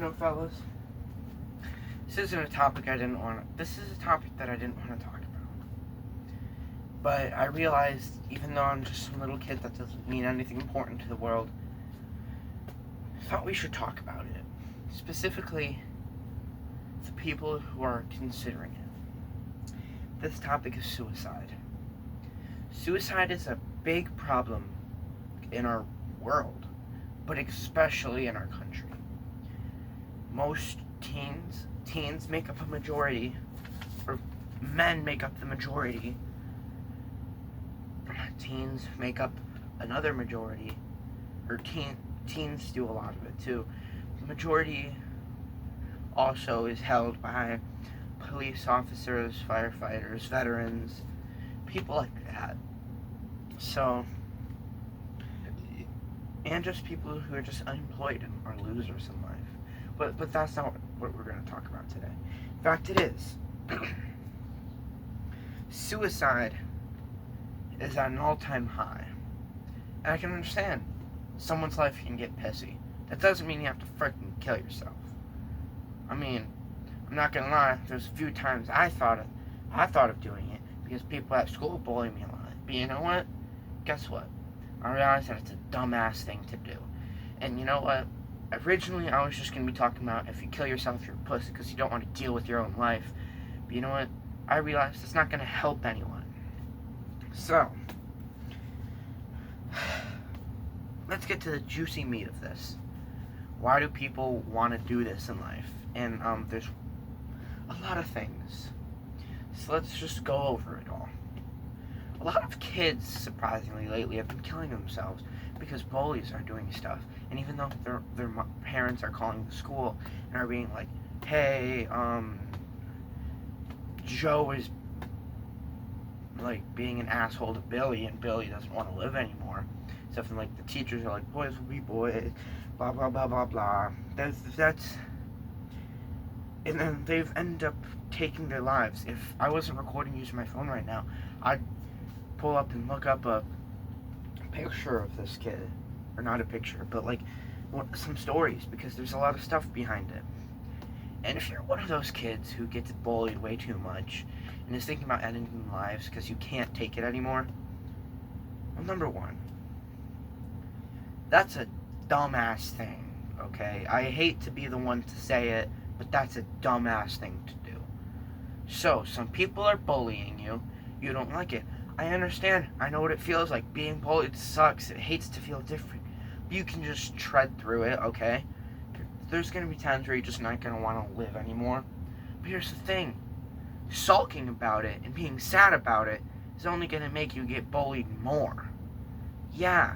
fellas, this isn't a topic I didn't want to... This is a topic that I didn't want to talk about. But I realized, even though I'm just some little kid that doesn't mean anything important to the world, I thought we should talk about it. Specifically, the people who are considering it. This topic is suicide. Suicide is a big problem in our world, but especially in our country. Most teens make up a majority, or men make up the majority. Teens make up another majority, or teens do a lot of it too. The majority also is held by police officers, firefighters, veterans, people like that. So, and just people who are just unemployed and are losers in life. But that's not what we're going to talk about today. In fact, it is. Suicide is at an all-time high. And I can understand someone's life can get pissy. That doesn't mean you have to freaking kill yourself. I mean, I'm not gonna lie, there's a few times I thought of doing it because people at school bully me a lot. But you know what? Guess what? I realized that it's a dumbass thing to do. And you know what? Originally, I was just gonna be talking about if you kill yourself, you're a pussy because you don't want to deal with your own life. But you know what? I realized it's not gonna help anyone. So, let's get to the juicy meat of this. Why do people want to do this in life? And there's a lot of things. So let's just go over it all. A lot of kids, surprisingly, lately have been killing themselves because bullies are doing stuff. And even though their parents are calling the school and are being like, hey, Joe is like being an asshole to Billy and Billy doesn't want to live anymore. Something like the teachers are like, boys will be boys, blah blah blah blah blah. That's and then they've ended up taking their lives. If I wasn't recording using my phone right now, I'd pull up and look up a picture of this kid. Or not a picture, but like some stories, because there's a lot of stuff behind it. And if you're one of those kids who gets bullied way too much and is thinking about ending lives because you can't take it anymore, well, number one, that's a dumbass thing, okay? I hate to be the one to say it, but that's a dumbass thing to do. So, some people are bullying you. You don't like it. I understand. I know what it feels like. Being bullied sucks. It hates to feel different. But you can just tread through it, okay? There's going to be times where you're just not going to want to live anymore. But here's the thing. Sulking about it and being sad about it is only going to make you get bullied more. Yeah.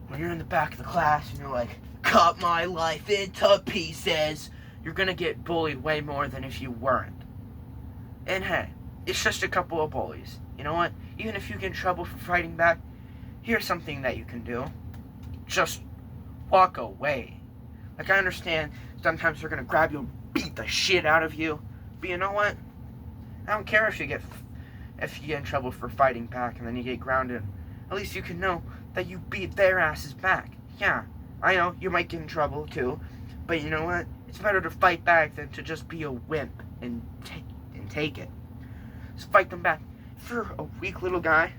When you're in the back of the class and you're like, cut my life into pieces, you're going to get bullied way more than if you weren't. And hey, it's just a couple of bullies. You know what? Even if you get in trouble for fighting back, here's something that you can do. Just walk away. Like, I understand sometimes they're going to grab you and beat the shit out of you. But you know what? I don't care if you get in trouble for fighting back and then you get grounded. At least you can know that you beat their asses back. Yeah, I know, you might get in trouble too. But you know what? It's better to fight back than to just be a wimp and take it. Just fight them back. If you're a weak little guy,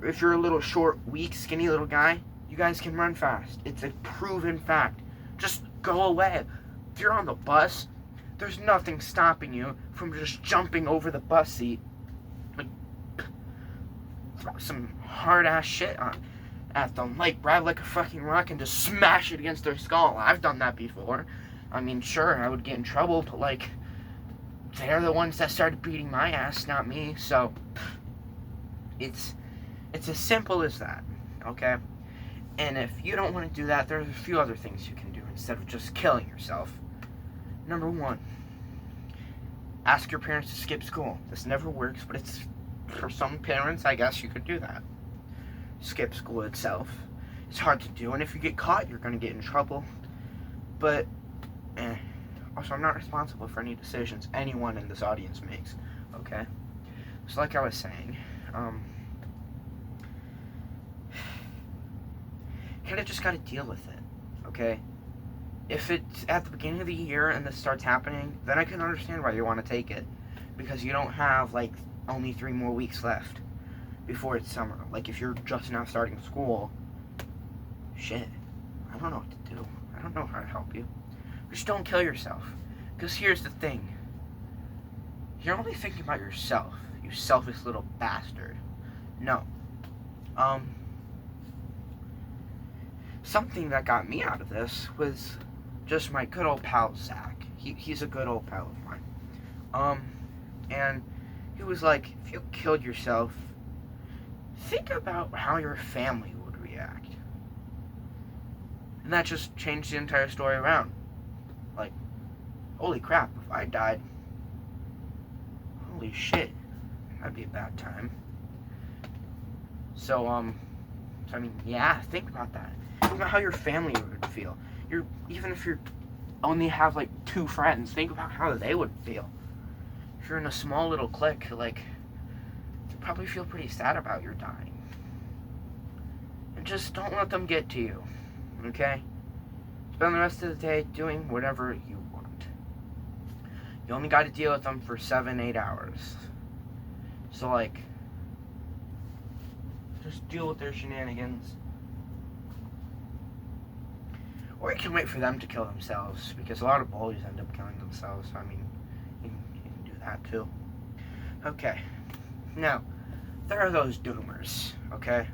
or if you're a little short, weak, skinny little guy, you guys can run fast. It's a proven fact. Just go away. If you're on the bus, there's nothing stopping you from just jumping over the bus seat and throw some hard-ass shit at them. Like, grab like a fucking rock and just smash it against their skull. I've done that before. I mean, sure, I would get in trouble, but like, they're the ones that started beating my ass, not me. So, it's as simple as that, okay? And if you don't want to do that, there's a few other things you can do instead of just killing yourself. Number one, ask your parents to skip school. This never works, but it's, for some parents, I guess you could do that. Skip school itself. It's hard to do, and if you get caught, you're going to get in trouble. But, also, I'm not responsible for any decisions anyone in this audience makes, okay? So like I was saying, kind of just got to deal with it, okay? If it's at the beginning of the year and this starts happening, then I can understand why you want to take it. Because you don't have, like, only 3 more weeks left before it's summer. Like, if you're just now starting school, shit, I don't know what to do. I don't know how to help you. Just don't kill yourself. Because here's the thing. You're only thinking about yourself, you selfish little bastard. No. Something that got me out of this was just my good old pal, Zach. He's a good old pal of mine. And he was like, if you killed yourself, think about how your family would react. And that just changed the entire story around. Like, holy crap, if I died, holy shit, that'd be a bad time. So I mean, yeah, think about that. Think about how your family would feel. Even if you only have, like, 2 friends, think about how they would feel. If you're in a small little clique, like, you probably feel pretty sad about your dying. And just don't let them get to you, okay? Spend the rest of the day doing whatever you want. You only got to deal with them for 7-8 hours. So, like, just deal with their shenanigans. Or you can wait for them to kill themselves, because a lot of bullies end up killing themselves. So, I mean, you can do that too. Okay. Now, there are those doomers, okay?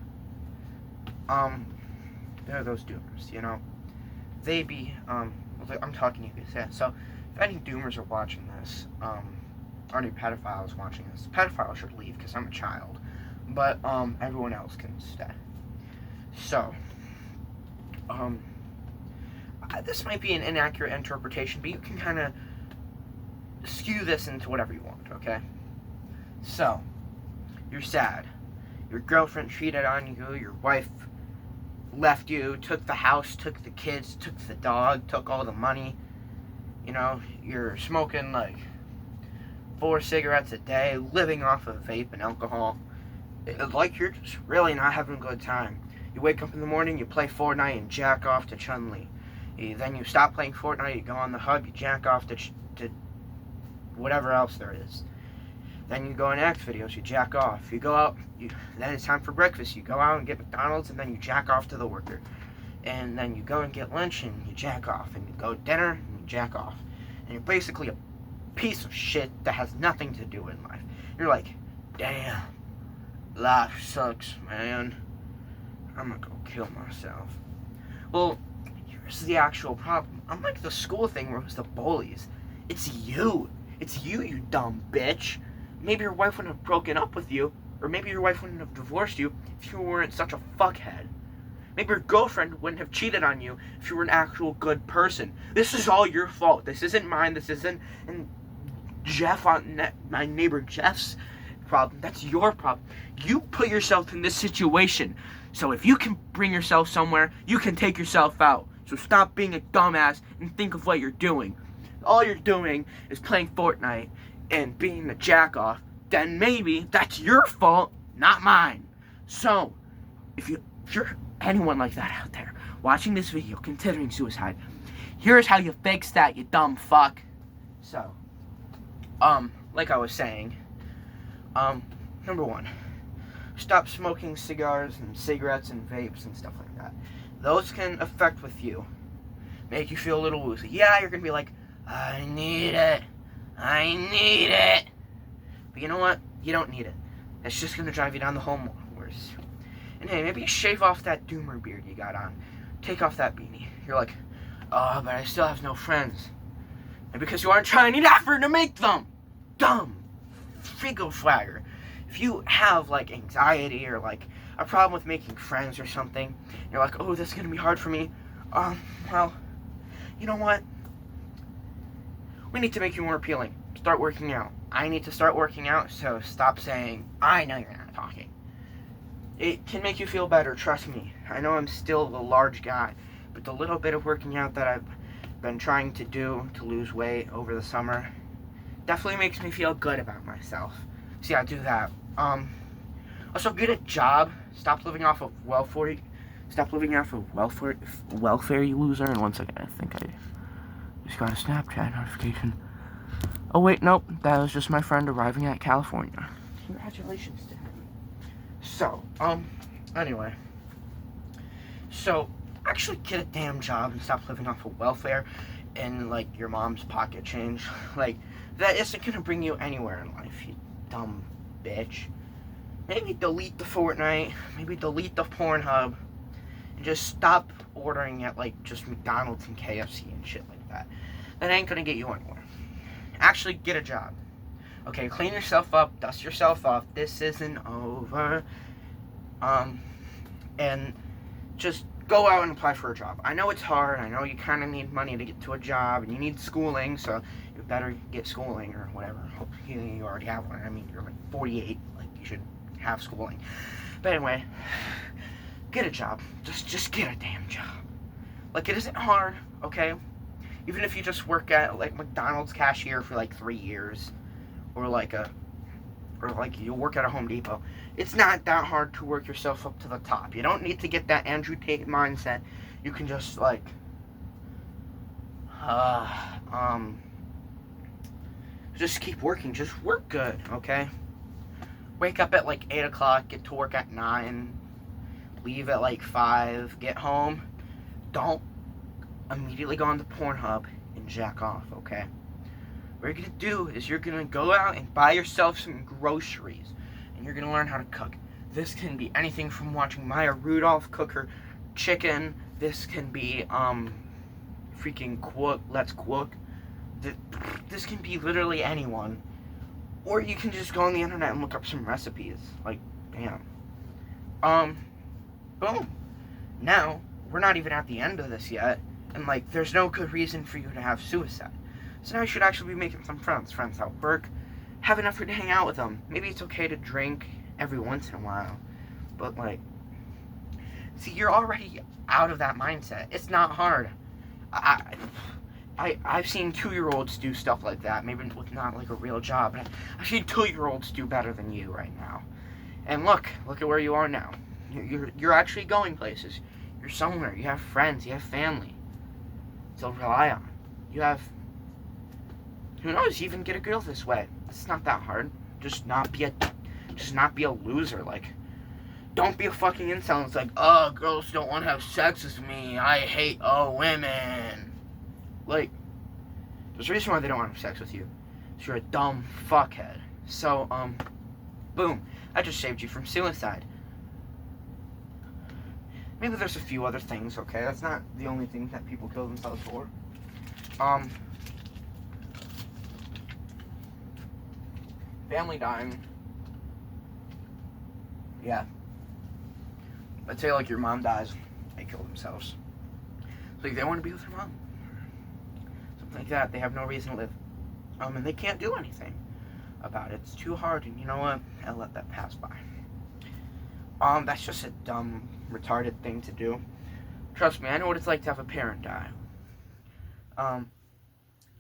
There are those doomers, you know? They be, I'm talking to you guys, so, if any doomers are watching this, or any pedophiles watching this, pedophiles should leave, because I'm a child. But, everyone else can stay. So, this might be an inaccurate interpretation, but you can kind of skew this into whatever you want, okay? So, you're sad. Your girlfriend cheated on you, your wife left you, took the house, took the kids, took the dog, took all the money. You know, you're smoking, like, 4 cigarettes a day, living off of vape and alcohol. It's like you're just really not having a good time. You wake up in the morning, you play Fortnite and jack off to Chun-Li. Then you stop playing Fortnite, you go on the hub, you jack off to whatever else there is. Then you go in X videos, you jack off. You go out, then it's time for breakfast. You go out and get McDonald's, and then you jack off to the worker. And then you go and get lunch, and you jack off. And you go to dinner, and you jack off. And you're basically a piece of shit that has nothing to do in life. You're like, damn, life sucks, man. I'm gonna go kill myself. Well, here's the actual problem. Unlike the school thing where it was the bullies, it's you. It's you, you dumb bitch. Maybe your wife wouldn't have broken up with you, or maybe your wife wouldn't have divorced you if you weren't such a fuckhead. Maybe your girlfriend wouldn't have cheated on you if you were an actual good person. This is all your fault. This isn't mine. This isn't my neighbor Jeff's problem. That's your problem. You put yourself in this situation. So if you can bring yourself somewhere, you can take yourself out. So stop being a dumbass and think of what you're doing. All you're doing is playing Fortnite and being a jack-off. Then maybe that's your fault, not mine. So, if you're anyone like that out there watching this video considering suicide, here's how you fix that, you dumb fuck. So, like I was saying, number 1, stop smoking cigars and cigarettes and vapes and stuff like that. Those can affect with you, make you feel a little woozy. Yeah, you're gonna be like, I need it. But you know what? You don't need it. It's just gonna drive you down the hole more worse. And hey, maybe shave off that doomer beard you got on. Take off that beanie. You're like, oh, but I still have no friends. And because you aren't trying any effort to make them. Dumb. Frigo flagger. If you have, like, anxiety or, like, a problem with making friends or something, you're like, oh, this is gonna be hard for me. Well, you know what? We need to make you more appealing. Start working out. I need to start working out, so stop saying, I know you're not talking. It can make you feel better, trust me. I know I'm still a large guy, but the little bit of working out that I've been trying to do to lose weight over the summer definitely makes me feel good about myself. See, I do that. Also, get a job. Stop living off of Stop living off of welfare, you loser. And one second, I think I just got a Snapchat notification. Oh wait, nope, that was just my friend arriving at California. Congratulations to him. So, anyway. So, actually get a damn job and stop living off of welfare and, like, your mom's pocket change. Like, that isn't gonna bring you anywhere in life, you dumb bitch. Maybe delete the Fortnite, maybe delete the Pornhub, and just stop ordering at, like, just McDonald's and KFC and shit like that. That ain't gonna get you anywhere. Actually get a job. Okay, clean yourself up, dust yourself off. This isn't over. And just go out and apply for a job. I know it's hard. I know you kind of need money to get to a job, and you need schooling, so you better get schooling or whatever. Hopefully you already have one. I mean, you're like 48. Like, you should have schooling. But anyway, get a job. Just get a damn job. Like, it isn't hard, okay? Even if you just work at, like, McDonald's cashier for, like, 3 years, or like you'll work at a Home Depot. It's not that hard to work yourself up to the top. You don't need to get that Andrew Tate mindset. You can just, like, just keep working. Just work good, okay? Wake up at, like, 8 o'clock, get to work at 9, leave at, like, 5, get home. Don't immediately go on to Pornhub and jack off, okay? What you're gonna do is you're gonna go out and buy yourself some groceries, and you're gonna learn how to cook. This can be anything from watching Maya Rudolph cook her chicken. This can be freaking Let's Cook. This can be literally anyone, or you can just go on the internet and look up some recipes. Like, bam, boom. Now we're not even at the end of this yet, and like, there's no good reason for you to have suicide. So now you should actually be making some friends at work. Have an effort to hang out with them. Maybe it's okay to drink every once in a while, but like, see, you're already out of that mindset. It's not hard. I've seen 2-year-olds do stuff like that, maybe with not like a real job, but I've seen 2-year-olds do better than you right now. And look at where you are now. You're actually going places. You're somewhere. You have friends. You have family to rely on. You have, who knows, you even get a girl this way. It's not that hard. Just not be a loser. Like, don't be a fucking incel. It's like, oh, girls don't want to have sex with me. I hate women. Like, there's a reason why they don't want to have sex with you. Because you're a dumb fuckhead. So, boom. I just saved you from suicide. Maybe there's a few other things, okay? That's not the only thing that people kill themselves for. Family dying. Yeah. Let's say, like, your mom dies, they kill themselves. Like, they want to be with their mom. Something like that. They have no reason to live. And they can't do anything about it. It's too hard, and you know what? I'll let that pass by. That's just a dumb, retarded thing to do. Trust me, I know what it's like to have a parent die.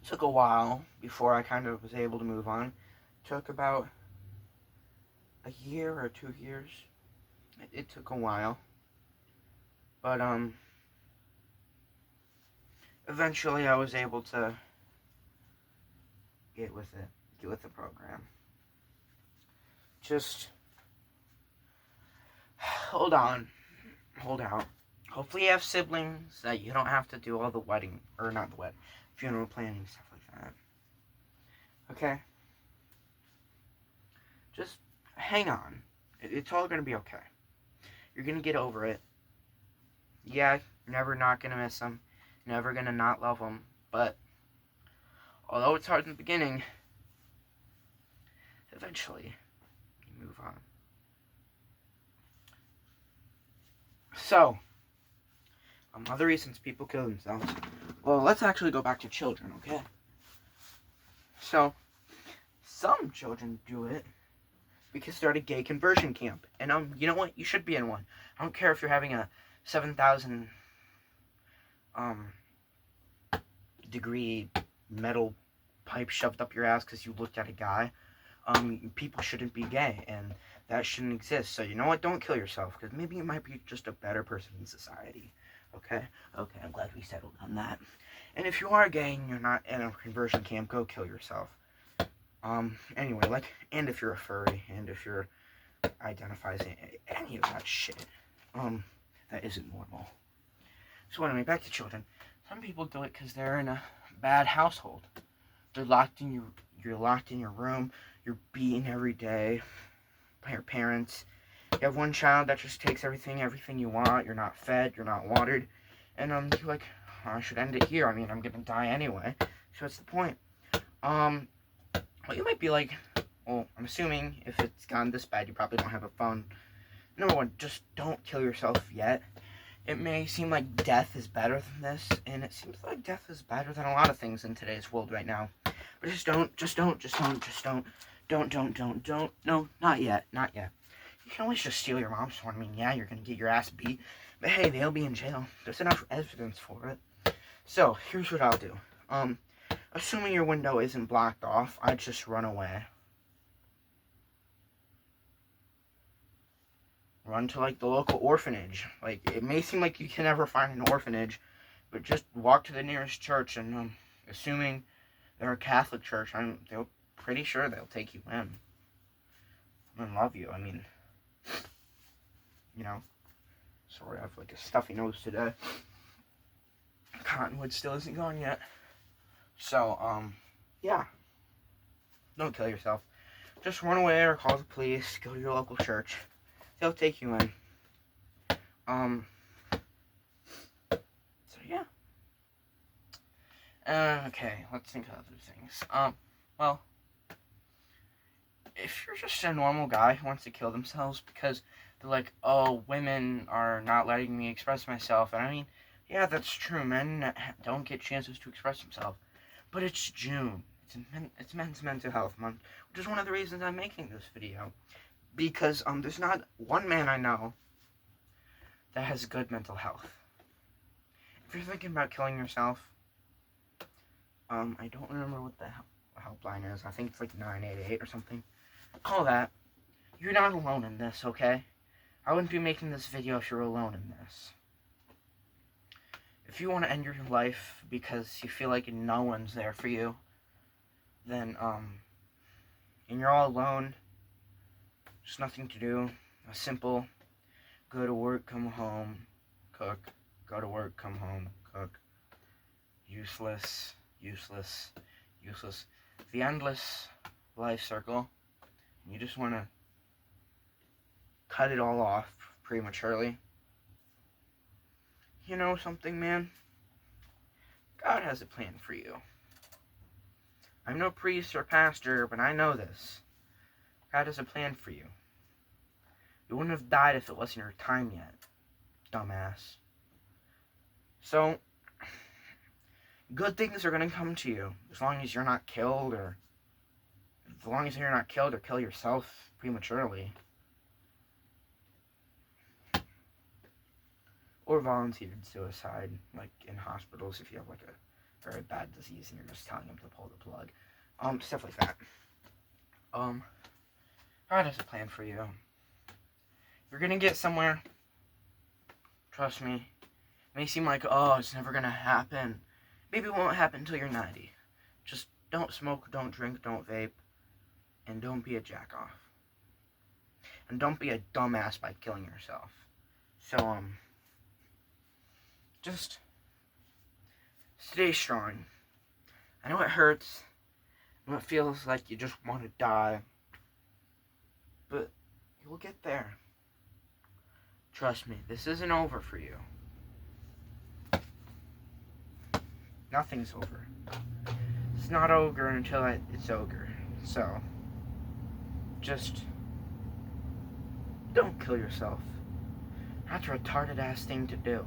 Took a while before I kind of was able to move on. Took about a year or 2 years. It took a while. But, eventually I was able to get with the program. Just hold out. Hopefully you have siblings that you don't have to do all the funeral planning, stuff like that. Okay? Just hang on. It's all gonna be okay. You're gonna get over it. Yeah, never not gonna miss them. Never gonna not love them. But, although it's hard in the beginning, eventually, you move on. So, other reasons people kill themselves. Well, let's actually go back to children, okay? So, some children do it because they're at a gay conversion camp. And, you know what? You should be in one. I don't care if you're having a 7,000 degree metal pipe shoved up your ass because you looked at a guy. people shouldn't be gay, and that shouldn't exist. So you know what? Don't kill yourself, because maybe you might be just a better person in society. Okay? Okay, I'm glad we settled on that. And if you are gay and you're not in a conversion camp, go kill yourself. Anyway, and if you're a furry, and if you're identifies any of that shit, that isn't normal. So anyway, back to children. Some people do it because they're in a bad household. You're locked in your room. You're beaten every day by your parents. You have one child that just takes everything you want. You're not fed. You're not watered. And you're like, oh, I should end it here. I mean, I'm gonna die anyway. So what's the point? Well, you might be like, well, I'm assuming if it's gone this bad, you probably don't have a phone. Number one, just don't kill yourself yet. It may seem like death is better than this, and it seems like death is better than a lot of things in today's world right now. But don't. No, not yet. You can always just steal your mom's phone. I mean, yeah, you're gonna get your ass beat, but hey, they'll be in jail. There's enough evidence for it. So, here's what I'll do. Assuming your window isn't blocked off, I'd just run away. Run to, the local orphanage. It may seem like you can never find an orphanage, but just walk to the nearest church, and, assuming they're a Catholic church, they're pretty sure they'll take you in. And love you. I mean, sorry, I have, a stuffy nose today. Cottonwood still isn't gone yet. So, yeah. Don't kill yourself. Just run away or call the police. Go to your local church. They'll take you in. So yeah. Okay, let's think of other things. Well, if you're just a normal guy who wants to kill themselves because they're like, oh, women are not letting me express myself, and I mean, yeah, that's true. Men don't get chances to express themselves. But it's June. It's Men's Mental Health Month, which is one of the reasons I'm making this video. Because there's not one man I know that has good mental health. If you're thinking about killing yourself, I don't remember what the helpline is. I think it's 988 or something. Call that. You're not alone in this, okay? I wouldn't be making this video if you're alone in this. If you want to end your life because you feel like no one's there for you, then, and you're all alone, just nothing to do, a simple, go to work, come home, cook, go to work, come home, cook, useless, the endless life circle, and you just want to cut it all off prematurely. You know something, man? God has a plan for you. I'm no priest or pastor, but I know this. God has a plan for you. You wouldn't have died if it wasn't your time yet, dumbass. So, good things are going to come to you, as long as you're not killed, or kill yourself prematurely. Or volunteered suicide, in hospitals if you have, a very bad disease and you're just telling them to pull the plug. Stuff like that. God has a plan for you. You're gonna get somewhere. Trust me. It may seem like, oh, it's never gonna happen. Maybe it won't happen until you're 90. Just don't smoke, don't drink, don't vape, and don't be a jack-off. And don't be a dumbass by killing yourself. So, just stay strong. I know it hurts. I know it feels like you just want to die. But you'll get there. Trust me, this isn't over for you. Nothing's over. It's not over until it's over. So, just don't kill yourself. That's a retarded ass thing to do.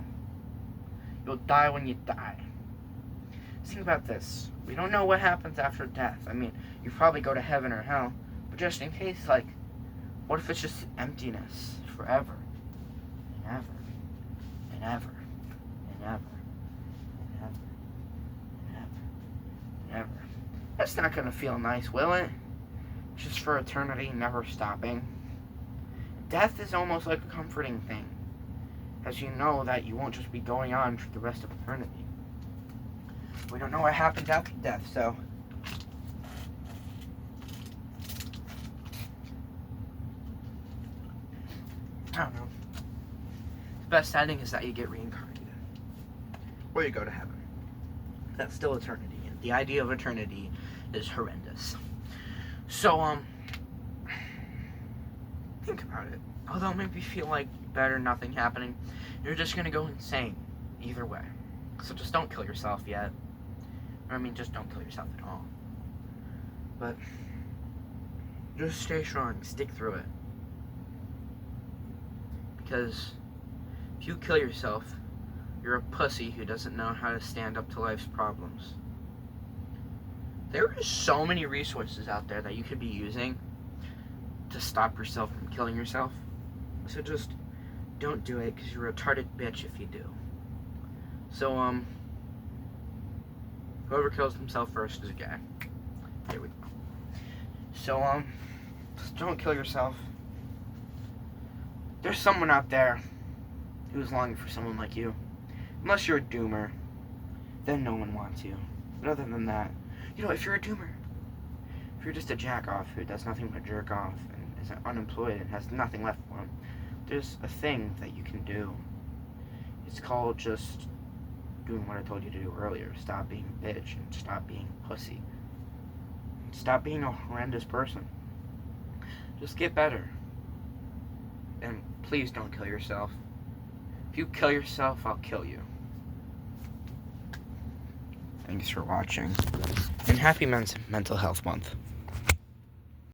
You'll die when you die. Think about this. We don't know what happens after death. I mean, you probably go to heaven or hell. But just in case, what if it's just emptiness forever? And ever. And ever. And ever. And ever. And ever. And ever. That's not gonna feel nice, will it? just for eternity, never stopping. Death is almost like a comforting thing, as you know that you won't just be going on for the rest of eternity. We don't know what happens after death, so I don't know. The best ending is that you get reincarnated, or you go to heaven. That's still eternity, and the idea of eternity is horrendous. So, think about it. Although it made me feel like better nothing happening, you're just gonna go insane either way. So just don't kill yourself yet. I mean, just don't kill yourself at all. But just stay strong, stick through it. Because if you kill yourself, you're a pussy who doesn't know how to stand up to life's problems. There are so many resources out there that you could be using to stop yourself from killing yourself. So just don't do it, because you're a retarded bitch if you do. So, whoever kills himself first is a guy. Here we go. So, just don't kill yourself. There's someone out there who's longing for someone like you. Unless you're a doomer, then no one wants you. But other than that, if you're a doomer, if you're just a jack-off who does nothing but jerk off and is unemployed and has nothing left for him, there's a thing that you can do. It's called just doing what I told you to do earlier. Stop being a bitch and stop being a pussy. Stop being a horrendous person. Just get better. And please don't kill yourself. If you kill yourself, I'll kill you. Thanks for watching. And happy Mental Health Month.